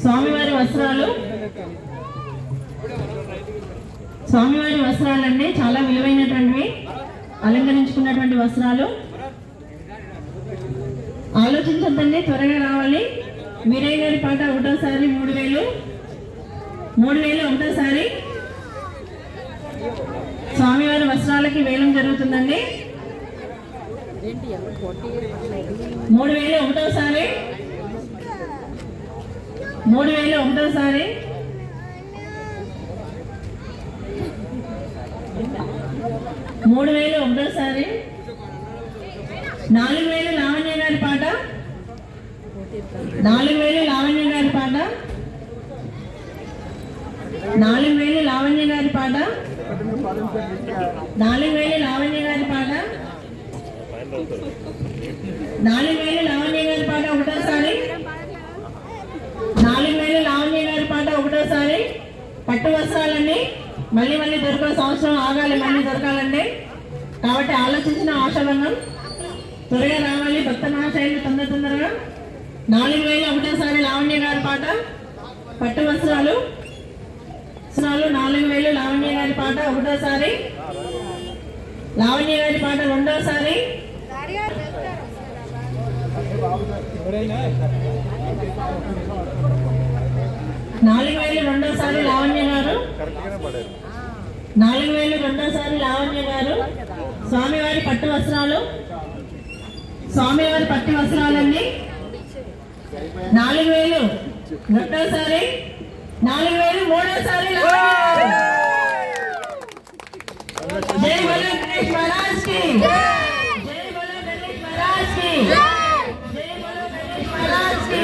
స్వామివారి వస్త్రాలు, స్వామివారి వస్త్రాలండి చాలా విలువైనటువంటివి, అలంకరించుకున్నటువంటి వస్త్రాలు. ఆలోచించొద్దండి, త్వరగా రావాలి. వీరయ్య గారి పాట ఒకటోసారి 3000, 3000 ఒకటోసారి. స్వామివారి వస్త్రాలకి వేలం జరుగుతుందండి. 3000 ఒకటోసారి, 3000 ఒకటోసారి. 3000 ఒకటోసారి. 4000 లావణ్య గారి పాట, 4000 లావణ్య గారి పాట, 4000 లావణ్య గారి పాట, 4000 లావణ్య గారి పాట, 4000 లావణ్య గారి పాట ఒకటోసారి, 4000 లావణ్య గారి పాట ఒకటోసారి. పట్టు వస్త్రాలన్నీ మళ్ళీ మళ్ళీ దొరకవు, సంవత్సరం ఆగాలి మళ్ళీ దొరకాలండి. కాబట్టి ఆలోచించిన ఆశాభంగం, త్వరగా రావాలి భక్త మహాశైలు తొందరగా. 4000 ఒకటోసారి లావణ్య గారి పాట, పట్టు వస్త్రాలు 4000 లావణ్య గారి పాట ఒకటోసారి, లావణ్య గారి పాట రెండోసారి. 4000 రెండోసారి లావణ్య గారు, 4000 రెండోసారి లావణ్య గారు. స్వామివారి పట్టు వస్త్రాలు, స్వామివారి పట్టు వస్త్రాలన్నీ 4000 రెండోసారి, 4000 మూడోసారి. జై బోలో గణేష్ మహారాజ్ కి, జై బోలో గణేష్ మహారాజ్ కి, జై బోలో గణేష్ మహారాజ్ కి.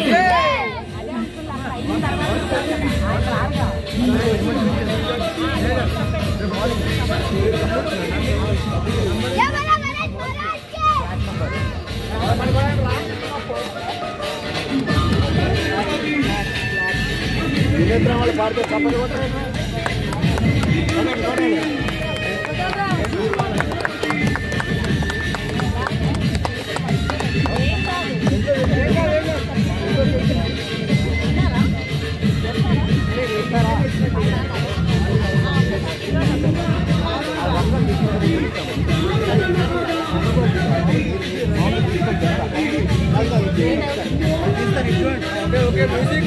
Okay, music.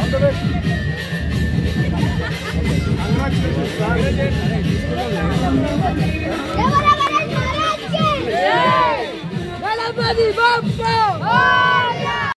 On the way. Galaxy! Galaxy!